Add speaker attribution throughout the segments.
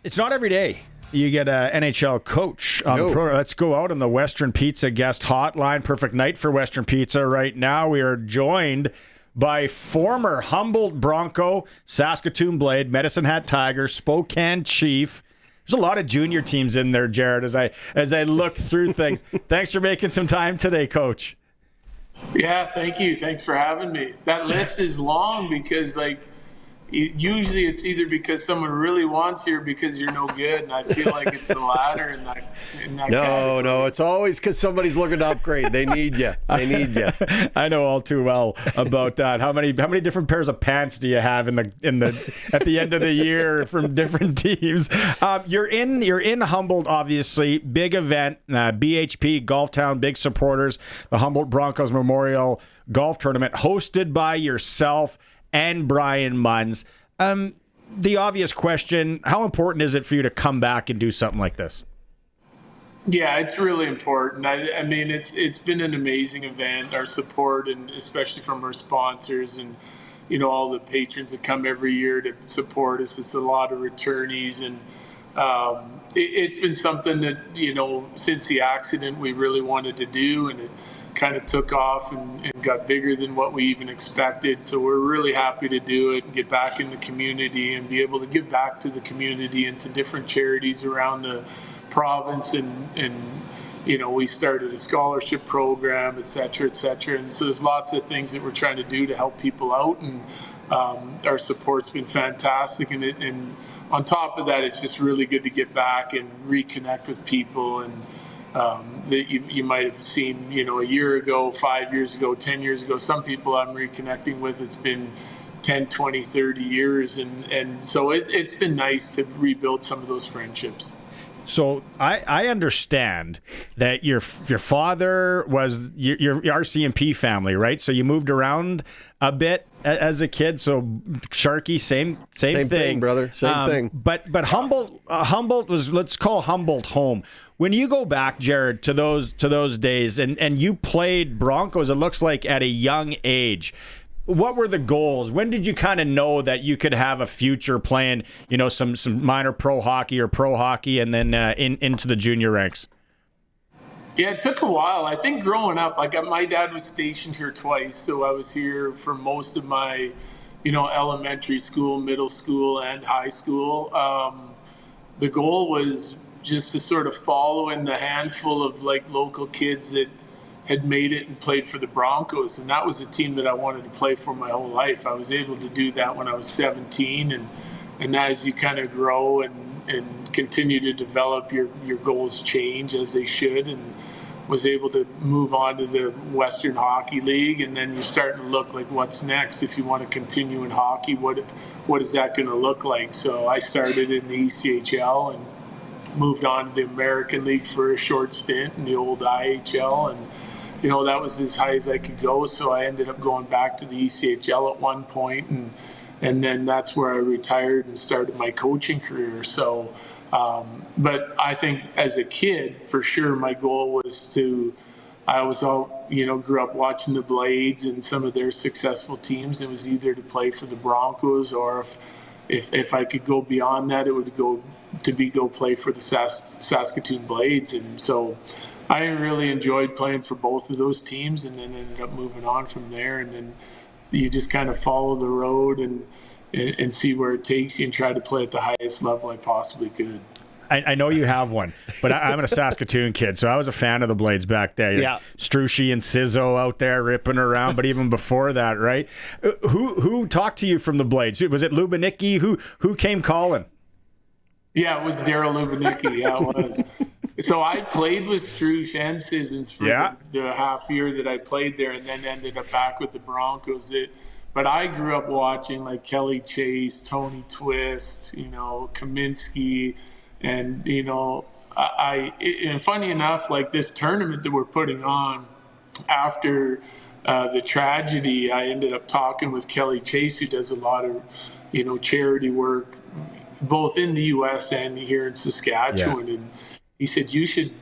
Speaker 1: It's not every day you get an NHL coach on the program. Let's go out on the Western Pizza guest hotline. Perfect night for Western Pizza right now. We are joined by former Humboldt Bronco, Saskatoon Blade, Medicine Hat Tiger, Spokane Chief. There's a lot of junior teams in there, Jared, as I look through things. Thanks for making some time today, Coach.
Speaker 2: Yeah, thank you. Thanks for having me. That list is long because, usually it's either because someone really wants you or because you're no good, and I feel like it's the latter in that category.
Speaker 3: No, it's always because somebody's looking to upgrade. They need you.
Speaker 1: I know all too well about that. How many different pairs of pants do you have at the end of the year from different teams? You're in Humboldt, obviously. Big event, BHP Golf Town, big supporters. The Humboldt Broncos Memorial Golf Tournament, hosted by yourself and Brian Munns. The obvious question, how important is it for you to come back and do something like this?
Speaker 2: Yeah, it's really important. I mean, it's been an amazing event. Our support, and especially from our sponsors and, all the patrons that come every year to support us. It's a lot of returnees, and it's been something that, since the accident we really wanted to do, and it kind of took off and got bigger than what we even expected. So we're really happy to do it and get back in the community and be able to give back to the community and to different charities around the province. And we started a scholarship program, et cetera, et cetera. And so there's lots of things that we're trying to do to help people out. And our support's been fantastic. And on top of that, it's just really good to get back and reconnect with people and that you might have seen, a year ago, 5 years ago, 10 years ago. Some people I'm reconnecting with, it's been 10, 20, 30 years. And so it's been nice to rebuild some of those friendships.
Speaker 1: So I understand that your father was your RCMP family, right? So you moved around a bit as a kid. So Sharky, same thing,
Speaker 3: brother. Same thing.
Speaker 1: But Humboldt was, let's call Humboldt home. When you go back, Jared, to those days, and you played Broncos, it looks like at a young age. What were the goals? When did you kind of know that you could have a future playing, some minor pro hockey or pro hockey, and then into the junior ranks?
Speaker 2: Yeah, it took a while. I think growing up, my dad was stationed here twice, so I was here for most of my, elementary school, middle school, and high school. The goal was just to sort of follow in the handful of local kids that had made it and played for the Broncos. And that was a team that I wanted to play for my whole life. I was able to do that when I was 17. And as you kind of grow and continue to develop, your goals change as they should, and was able to move on to the Western Hockey League. And then you're starting to look like what's next. If you want to continue in hockey, what is that going to look like? So I started in the ECHL and moved on to the American League for a short stint in the old IHL, and that was as high as I could go. So I ended up going back to the ECHL at one point, and then that's where I retired and started my coaching career. So, but I think as a kid, for sure, my goal was I was grew up watching the Blades and some of their successful teams. It was either to play for the Broncos, or if I could go beyond that, it would go play for the Saskatoon Blades. And so I really enjoyed playing for both of those teams, and then ended up moving on from there. And then you just kind of follow the road and see where it takes you and try to play at the highest level I possibly could.
Speaker 1: I know you have one, but I'm a Saskatoon kid, so I was a fan of the Blades back there.
Speaker 3: Yeah,
Speaker 1: Strushy and Sizzo out there ripping around, but even before that, right? Who talked to you from the Blades? Was it Lubanicki? Who came calling?
Speaker 2: Yeah, it was Daryl Lubanicki. Yeah, it was. So I played with Strush and Sissons for the half year that I played there, and then ended up back with the Broncos. But I grew up watching Kelly Chase, Tony Twist, Kaminsky, and and funny enough, this tournament that we're putting on after the tragedy, I ended up talking with Kelly Chase, who does a lot of charity work both in the U.S. and here in Saskatchewan, and he said, you should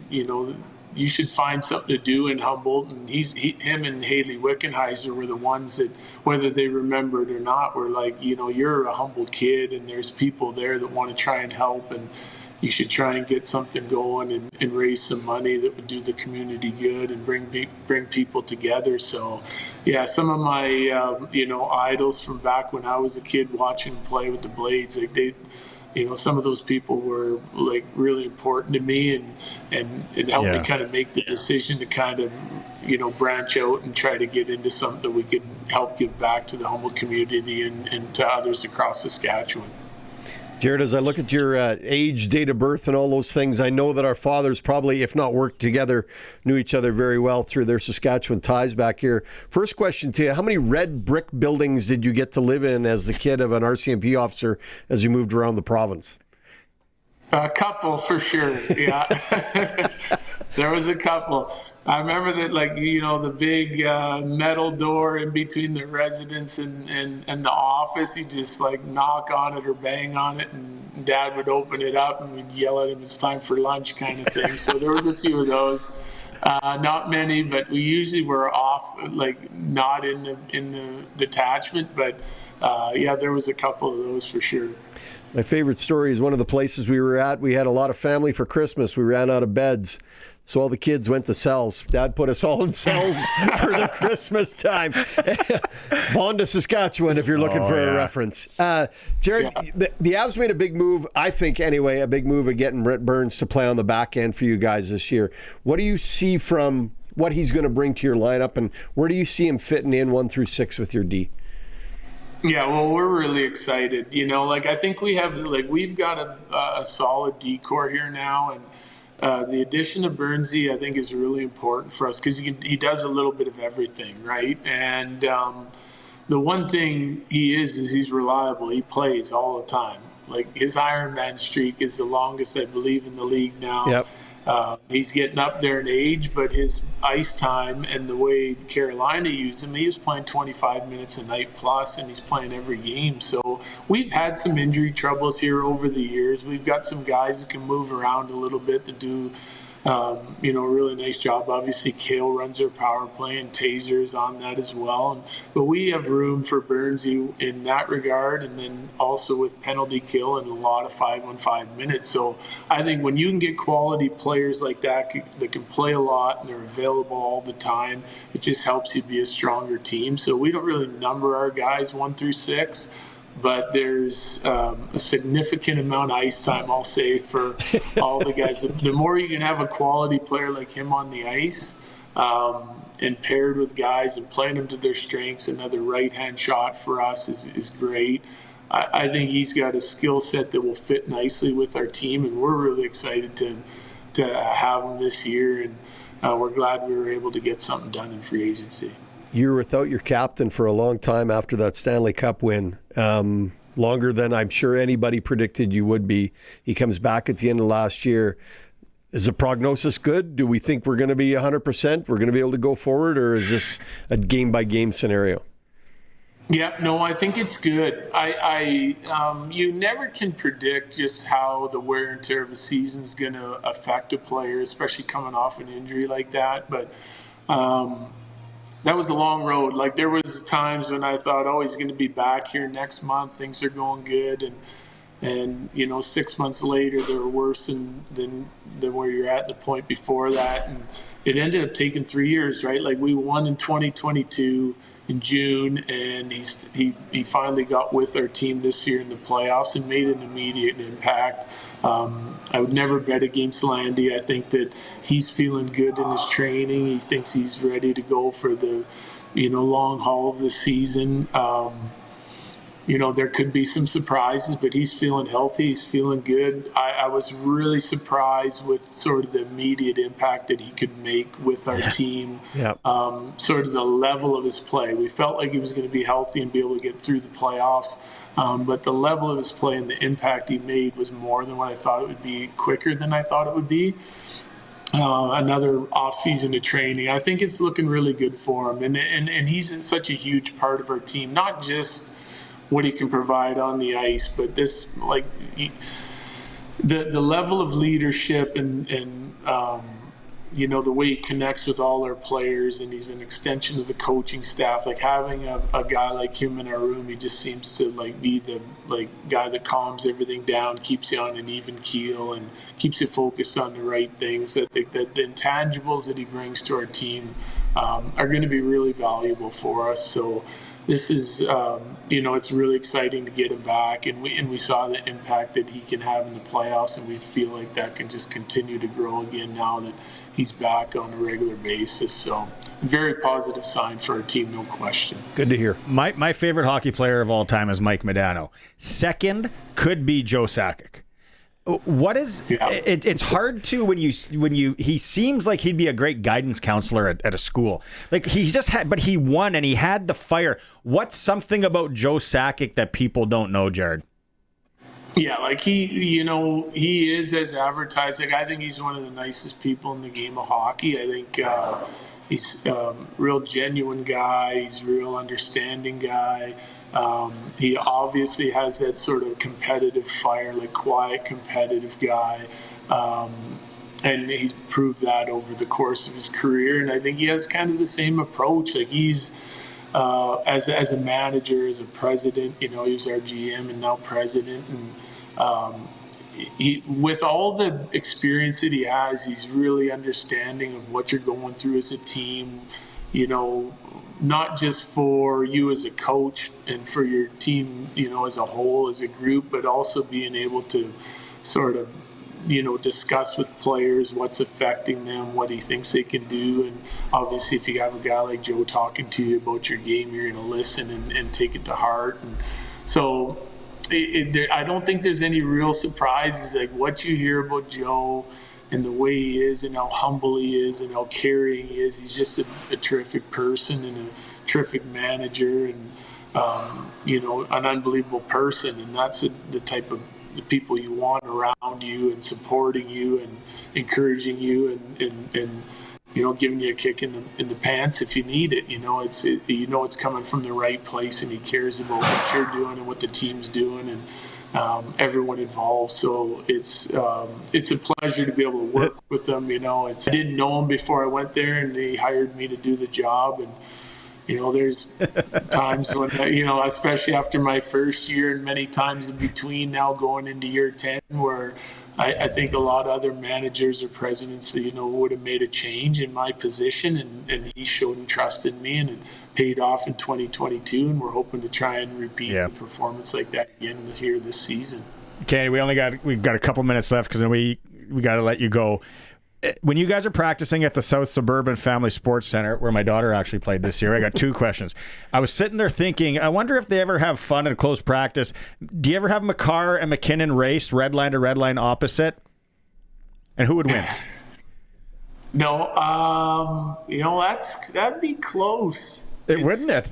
Speaker 2: you should find something to do in Humboldt. And him and Haley Wickenheiser were the ones that, whether they remember it or not, were like, you're a Humboldt kid and there's people there that want to try and help, and you should try and get something going and raise some money that would do the community good and bring people together. So, yeah, some of my idols from back when I was a kid watching them play with the Blades, like some of those people were like really important to me and helped me kind of make the decision to kind of branch out and try to get into something that we could help give back to the Humboldt community and to others across Saskatchewan.
Speaker 3: Jared, as I look at your age, date of birth, and all those things, I know that our fathers probably, if not worked together, knew each other very well through their Saskatchewan ties back here. First question to you, how many red brick buildings did you get to live in as the kid of an RCMP officer as you moved around the province?
Speaker 2: A couple, for sure, yeah. There was a couple. I remember that, the big metal door in between the residence and the office, you just knock on it or bang on it, and Dad would open it up and we'd yell at him, it's time for lunch kind of thing. So there was a few of those. Not many, but we usually were off, not in the detachment, but there was a couple of those for sure.
Speaker 3: My favorite story is one of the places we were at. We had a lot of family for Christmas. We ran out of beds, so all the kids went to cells. Dad put us all in cells for the Christmas time. Vonda, Saskatchewan, if you're looking for a reference. Jared, the Avs made a big move, I think anyway, a big move of getting Brett Burns to play on the back end for you guys this year. What do you see from what he's going to bring to your lineup, and where do you see him fitting in 1 through 6 with your D?
Speaker 2: Yeah, well, we're really excited. I think we've got a solid D core here now, and the addition of Burnsy, I think, is really important for us because he does a little bit of everything, right? And the one thing he is he's reliable. He plays all the time. His Ironman streak is the longest, I believe, in the league now.
Speaker 3: Yep.
Speaker 2: He's getting up there in age, but his ice time and the way Carolina used him, he was playing 25 minutes a night plus, and he's playing every game. So we've had some injury troubles here over the years. We've got some guys that can move around a little bit to do a really nice job. Obviously, Cale runs our power play, and Taser's on that as well. But we have room for Burnsy in that regard, and then also with penalty kill and a lot of 5-on-5 minutes. So I think when you can get quality players like that can play a lot and they're available all the time, it just helps you be a stronger team. So we don't really number our guys 1 through 6. But there's a significant amount of ice time, I'll say, for all the guys. The more you can have a quality player like him on the ice and paired with guys and playing them to their strengths, another right-hand shot for us is great. I think he's got a skill set that will fit nicely with our team, and we're really excited to have him this year. And we're glad we were able to get something done in free agency.
Speaker 3: You were without your captain for a long time after that Stanley Cup win, longer than I'm sure anybody predicted you would be. He comes back at the end of last year. Is the prognosis good? Do we think we're going to be 100%? We're going to be able to go forward, or is this a game-by-game scenario?
Speaker 2: Yeah, no, I think it's good. You never can predict just how the wear and tear of a season's going to affect a player, especially coming off an injury like that. But that was a long road. There was times when I thought, oh, he's going to be back here next month. Things are going good. And 6 months later, they were worse than where you're at the point before that. And it ended up taking 3 years, right? We won in 2022 in June, and he finally got with our team this year in the playoffs and made an immediate impact. I would never bet against Landy. I think that he's feeling good in his training. He thinks he's ready to go for the, long haul of the season. There could be some surprises, but he's feeling healthy. He's feeling good. I was really surprised with sort of the immediate impact that he could make with our team.
Speaker 3: Yep.
Speaker 2: Sort of the level of his play. We felt like he was going to be healthy and be able to get through the playoffs. But the level of his play and the impact he made was more than what I thought it would be, quicker than I thought it would be. Another off-season of training. I think it's looking really good for him. And he's such a huge part of our team, not just what he can provide on the ice, but this, the level of leadership and the way he connects with all our players, and he's an extension of the coaching staff. Like, having a guy like him in our room, he just seems to be the guy that calms everything down, keeps you on an even keel, and keeps you focused on the right things. That the intangibles that he brings to our team are going to be really valuable for us. So this is, it's really exciting to get him back, and we saw the impact that he can have in the playoffs, and we feel like that can just continue to grow again now that he's back on a regular basis. So very positive sign for our team, no question.
Speaker 1: Good to hear. My favorite hockey player of all time is Mike Modano. Second could be Joe Sakic. What is it's hard to when you he seems like he'd be a great guidance counselor at a school. Like, he just had, but he won and he had the fire. What's something about Joe Sakic that people don't know, Jared?
Speaker 2: Yeah, like he is as advertised. Like, I think he's one of the nicest people in the game of hockey. I think he's a real genuine guy. He's a real understanding guy. He obviously has that sort of competitive fire, like quiet, competitive guy. And he's proved that over the course of his career. And I think he has kind of the same approach. Like, he's, as a manager, as a president, he was our GM and now president. And he, with all the experience that he has, he's really understanding of what you're going through as a team, not just for you as a coach and for your team, as a whole, as a group, but also being able to sort of, discuss with players what's affecting them, what he thinks they can do. And obviously, if you have a guy like Joe talking to you about your game, you're going to listen and take it to heart. And so I don't think there's any real surprises. Like, what you hear about Joe and the way he is and how humble he is and how caring he is, he's just a terrific person and a terrific manager and, an unbelievable person. And that's the type of the people you want around you and supporting you and encouraging you and giving you a kick in the pants if you need it. It's coming from the right place, and he cares about what you're doing and what the team's doing and everyone involved. So it's a pleasure to be able to work with them. I didn't know him before I went there, and he hired me to do the job. And there's times when, especially after my first year and many times in between now going into year 10, where I think a lot of other managers or presidents, would have made a change in my position, and he showed and trusted me, and it paid off in 2022, and we're hoping to try and repeat a performance like that again here this season. Okay,
Speaker 1: we've got a couple minutes left because then we got to let you go. When you guys are practicing at the South Suburban Family Sports Center, where my daughter actually played this year, I got two questions. I was sitting there thinking, I wonder if they ever have fun in close practice. Do you ever have Makar and MacKinnon race red line to red line opposite? And who would win?
Speaker 2: No, that'd be close.
Speaker 1: Wouldn't it?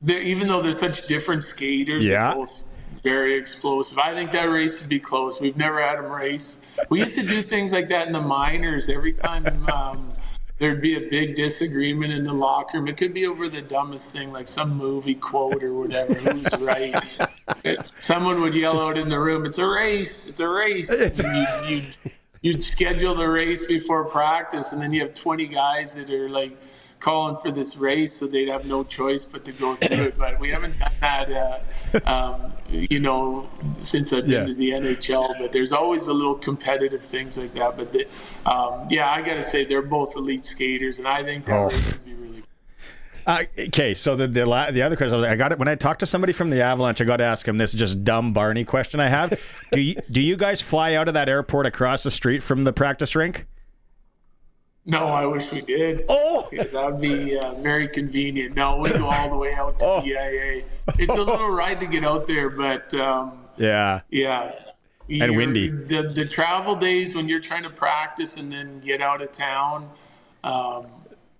Speaker 2: Even though they're such different skaters, they're both very explosive. I think that race would be close. We've never had them race. We used to do things like that in the minors. Every time there'd be a big disagreement in the locker room, it could be over the dumbest thing, like some movie quote or whatever, who's right. Someone would yell out in the room, "It's a race, it's a race." And you'd schedule the race before practice, and then you have 20 guys that are like calling for this race, so they'd have no choice but to go through it. But we haven't done that, since I've been to the NHL. But there's always a little competitive things like that. But I got to say, they're both elite skaters, and I think that race would be really cool.
Speaker 1: Okay, so the other question, I got it when I talked to somebody from the Avalanche. I got to ask him this just dumb Barney question I have. Do you guys fly out of that airport across the street from the practice rink?
Speaker 2: No, I wish we did.
Speaker 1: Oh,
Speaker 2: that would be very convenient. No, we go all the way out to DIA. It's a little ride to get out there, but
Speaker 1: and windy.
Speaker 2: The travel days when you're trying to practice and then get out of town. My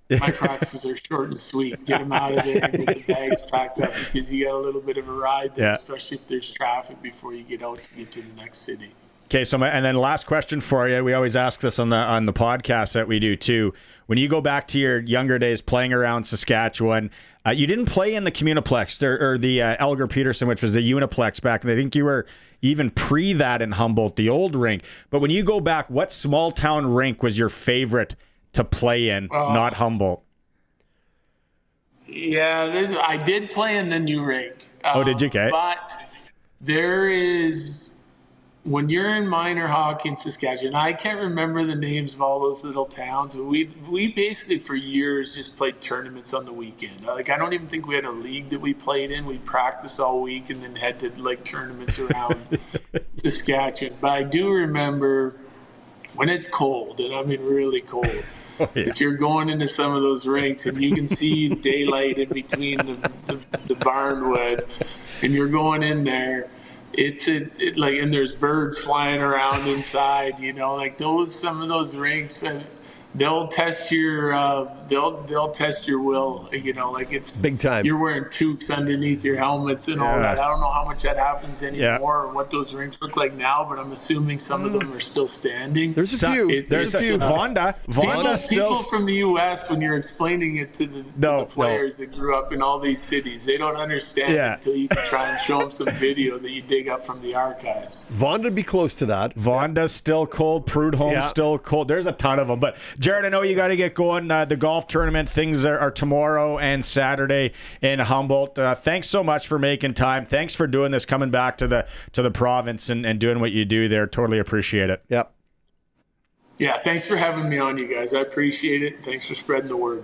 Speaker 2: practices are short and sweet. Get them out of there and get the bags packed up, because you got a little bit of a ride there, especially if there's traffic before you get out to get to the next city.
Speaker 1: Okay, and then last question for you. We always ask this on the podcast that we do too. When you go back to your younger days playing around Saskatchewan, You didn't play in the Communiplex or the Elgar Peterson, which was the Uniplex back then. I think you were even pre that in Humboldt, the old rink. But when you go back, what small town rink was your favorite to play in, not Humboldt?
Speaker 2: Yeah, I did play in the new rink.
Speaker 1: Oh, did you? Okay.
Speaker 2: But there is, when you're in minor hockey in Saskatchewan, I can't remember the names of all those little towns. We basically for years just played tournaments on the weekend. Like, I don't even think we had a league that we played in. We practiced all week and then head to like tournaments around Saskatchewan. But I do remember when it's cold, and I mean really cold.
Speaker 1: Oh, yeah.
Speaker 2: If you're going into some of those rinks and you can see daylight in between the barnwood, and you're going in there, and there's birds flying around inside, like some of those rinks, and they'll test your they'll test your will, like it's
Speaker 3: big time.
Speaker 2: You're wearing toques underneath your helmets and all that. I don't know how much that happens anymore or what those rinks look like now, but I'm assuming some of them are still standing.
Speaker 3: There's a few.
Speaker 1: There's a few. Vonda
Speaker 2: people from the U.S., when you're explaining it to the players that grew up in all these cities, they don't understand it until you can try and show them some video that you dig up from the archives.
Speaker 3: Vonda be close to that.
Speaker 1: Vonda's still cold. Prudhomme's still cold. There's a ton of them. But Jared, I know you got to get going. The golf tournament things are tomorrow and Saturday in Humboldt. Thanks so much for making time. Thanks for doing this, coming back to the province and doing what you do there. Totally appreciate it.
Speaker 3: Yep.
Speaker 2: Yeah, thanks for having me on, you guys. I appreciate it. Thanks for spreading the word.